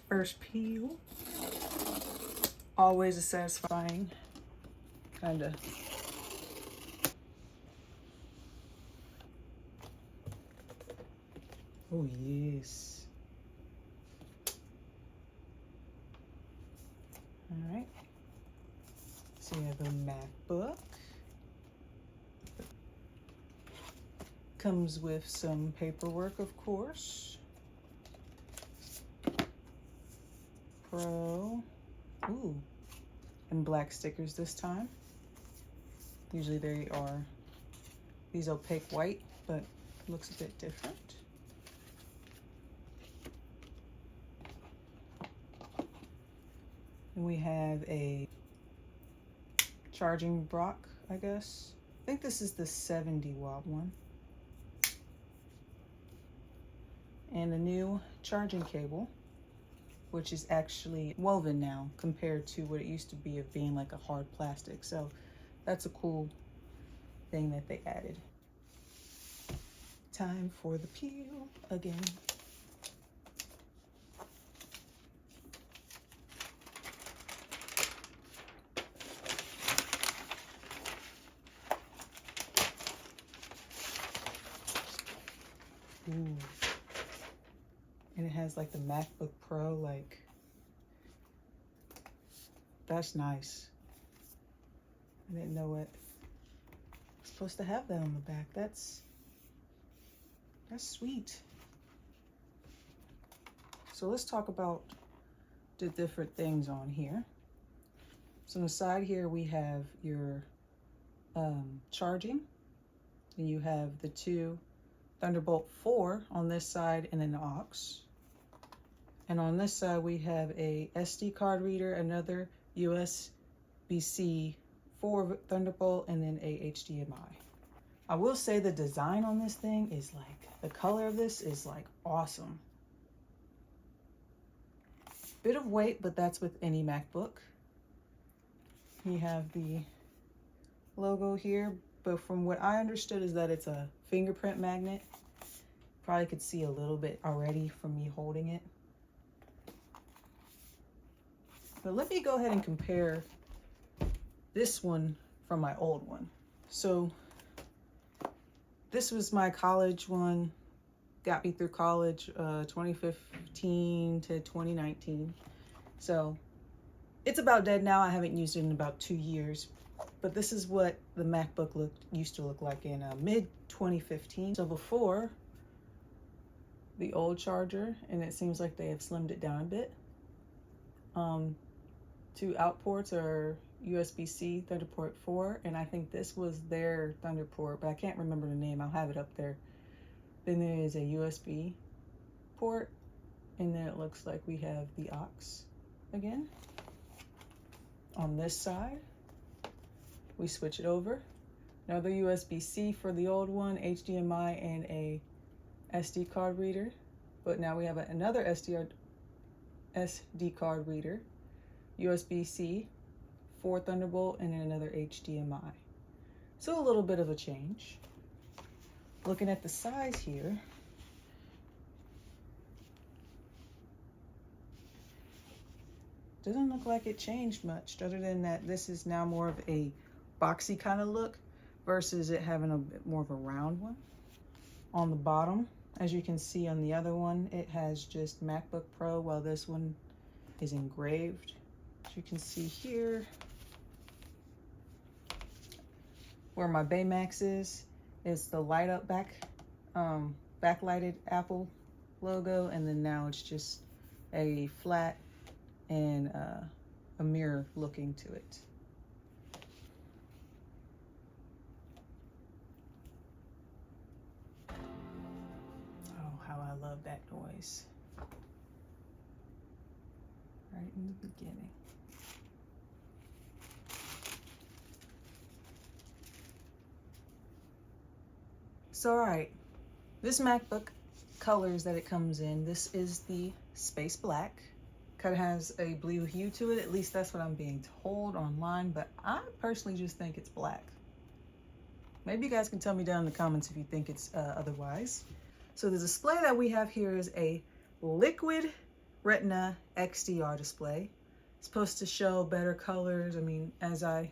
First peel. Always a satisfying kind of. Oh yes. All right. So you have a MacBook. Comes with some paperwork, of course. Pro. Ooh. And black stickers this time. Usually they are these opaque white, but looks a bit different. And we have a charging block, I guess. I think this is the 70-watt one. And a new charging cable, which is actually woven now compared to what it used to be of being like a hard plastic. So that's a cool thing that they added. Time for the peel again. Ooh. And it has like the MacBook Pro, like, that's nice. I didn't know it was supposed to have that on the back. That's sweet. So let's talk about the different things on here. So on the side here we have your charging, and you have the two Thunderbolt 4 on this side and then the aux. And on this side we have a SD card reader, another USB-C 4 Thunderbolt, and then a HDMI. I will say the design on this thing is like, the color of this is like awesome. Bit of weight, but that's with any MacBook. You have the logo here, but from what I understood is that it's a fingerprint magnet. Probably could see a little bit already from me holding it. But let me go ahead and compare this one from my old one. So this was my college one, got me through college, 2015 to 2019. So it's about dead now. I haven't used it in about 2 years, but this is what the MacBook used to look like in mid 2015. So before the old charger, and it seems like they have slimmed it down a bit. Two outports are USB-C Thunderbolt 4, and I think this was their Thunderbolt, but I can't remember the name. I'll have it up there. Then there is a USB port, and then it looks like we have the aux again. On this side, we switch it over. Another USB-C for the old one, HDMI, and a SD card reader. But now we have another SD card reader, USB-C, 4 Thunderbolt, and then another HDMI. So a little bit of a change. Looking at the size here, doesn't look like it changed much, other than that this is now more of a boxy kind of look versus it having a bit more of a round one. On the bottom, as you can see on the other one, it has just MacBook Pro, while this one is engraved. As you can see here, where my Baymax is the light up backlighted Apple logo, and then now it's just a flat and a mirror looking to it. Oh, how I love that noise. Right in the beginning. So, all right, this MacBook colors that it comes in, this is the space black. Kind of has a blue hue to it, at least that's what I'm being told online, but I personally just think it's black. Maybe you guys can tell me down in the comments if you think it's otherwise. So the display that we have here is a liquid Retina XDR display. It's supposed to show better colors. I mean, as I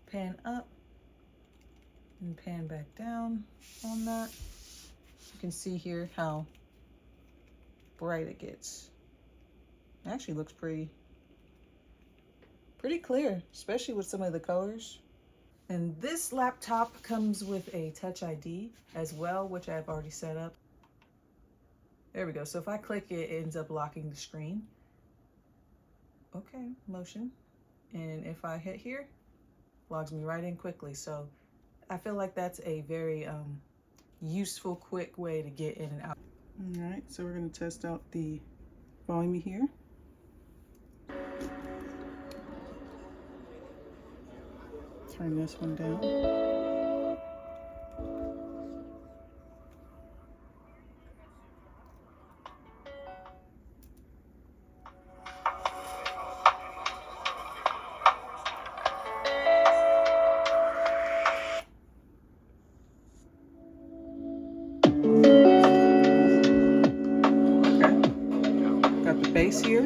pan up and pan back down on that, you can see here how bright it gets. It actually looks pretty clear, especially with some of the colors. And this laptop comes with a Touch ID as well, which I've already set up. There we go. So if I click it, it ends up locking the screen. Okay, motion. And if I hit here, logs me right in quickly. So I feel like that's a very useful, quick way to get in and out. All right, so we're going to test out the volume here. Turn this one down. Bass here.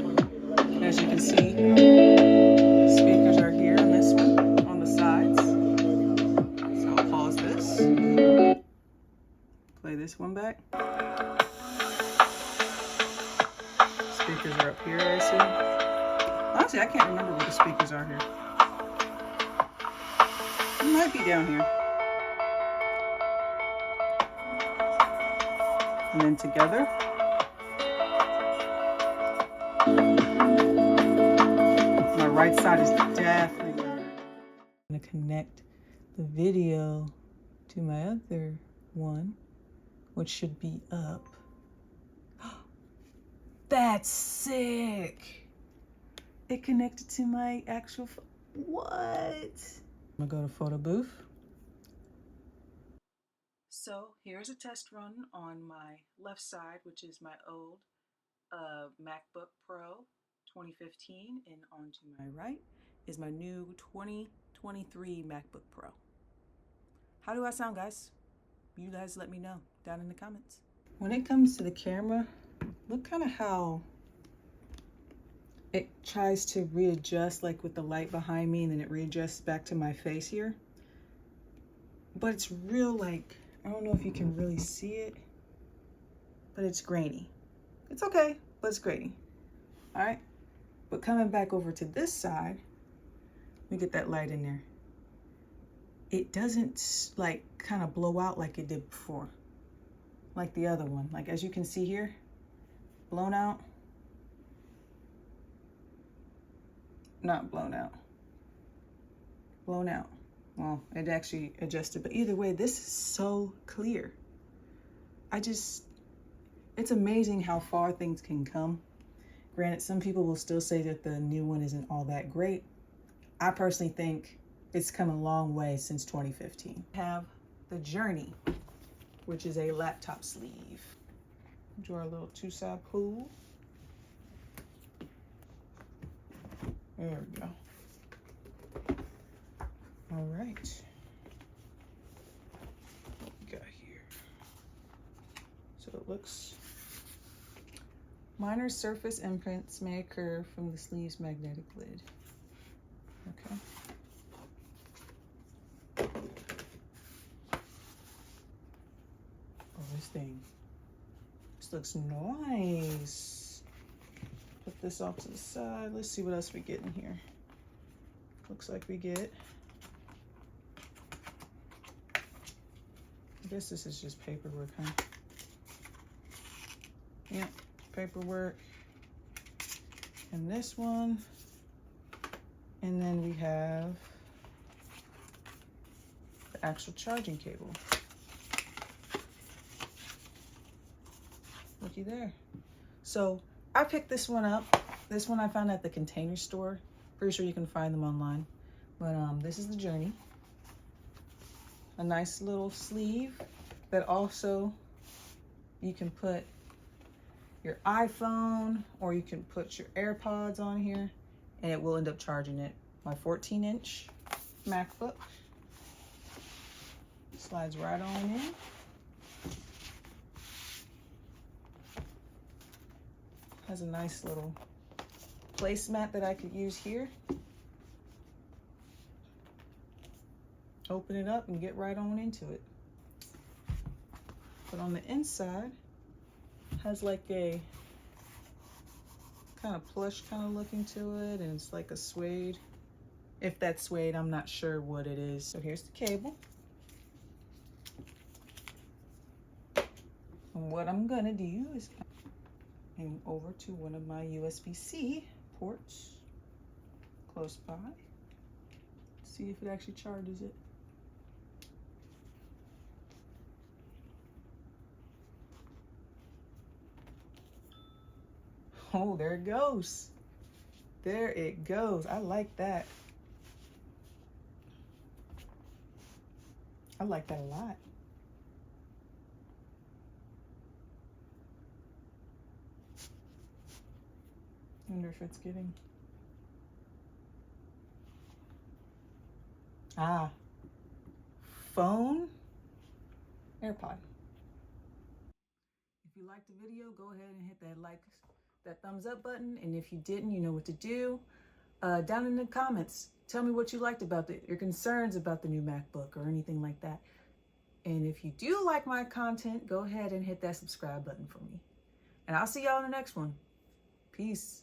As you can see, speakers are here on this one, on the sides. So I'll pause this. Play this one back. Speakers are up here, I assume. Honestly, I can't remember where the speakers are here. It might be down here. And then together. My right side is definitely better. I'm going to connect the video to my other one, which should be up. That's sick! It connected to my actual what? I'm going to go to photo booth. So here's a test run on my left side, which is my old MacBook Pro 2015, and on to my right is my new 2023 MacBook Pro. How do I sound, guys? You guys let me know down in the comments. When it comes to the camera, look kind of how it tries to readjust, like with the light behind me, and then it readjusts back to my face here. But it's real, like, I don't know if you can really see it, but it's grainy. It's okay, but it's grainy. All right, but coming back over to this side, let me get that light in there. It doesn't like kind of blow out like it did before, like the other one. Like as you can see here, blown out, not blown out, blown out. Well, it actually adjusted, but either way, this is so clear. It's amazing how far things can come. Granted, some people will still say that the new one isn't all that great. I personally think it's come a long way since 2015. We have the Journey, which is a laptop sleeve. Draw a little two-side pull. There we go. All right. What we got here? So it looks. Minor surface imprints may occur from the sleeve's magnetic lid. Okay. Oh, this looks nice. Put this off to the side. Let's see what else we get in here. Looks like we get, I guess this is just paperwork, huh? Yeah. Paperwork, and this one, and then we have the actual charging cable. Looky there. So I picked this one up. This one I found at the Container Store. Pretty sure you can find them online. But this is the Journey. A nice little sleeve that also you can put your iPhone, or you can put your AirPods on here, and it will end up charging it. My 14-inch MacBook slides right on in. Has a nice little placemat that I could use here. Open it up and get right on into it. But on the inside, has like a kind of plush kind of looking to it, and it's like a suede. If that's suede, I'm not sure what it is. So here's the cable. And what I'm gonna do is hang over to one of my USB-C ports close by. See if it actually charges it. Oh, there it goes. There it goes. I like that. I like that a lot. I wonder if it's getting... Ah. Phone. AirPod. If you liked the video, go ahead and hit that thumbs up button. And if you didn't, you know what to do. Down in the comments, tell me what you liked about your concerns about the new MacBook or anything like that. And if you do like my content, go ahead and hit that subscribe button for me. And I'll see y'all in the next one. Peace.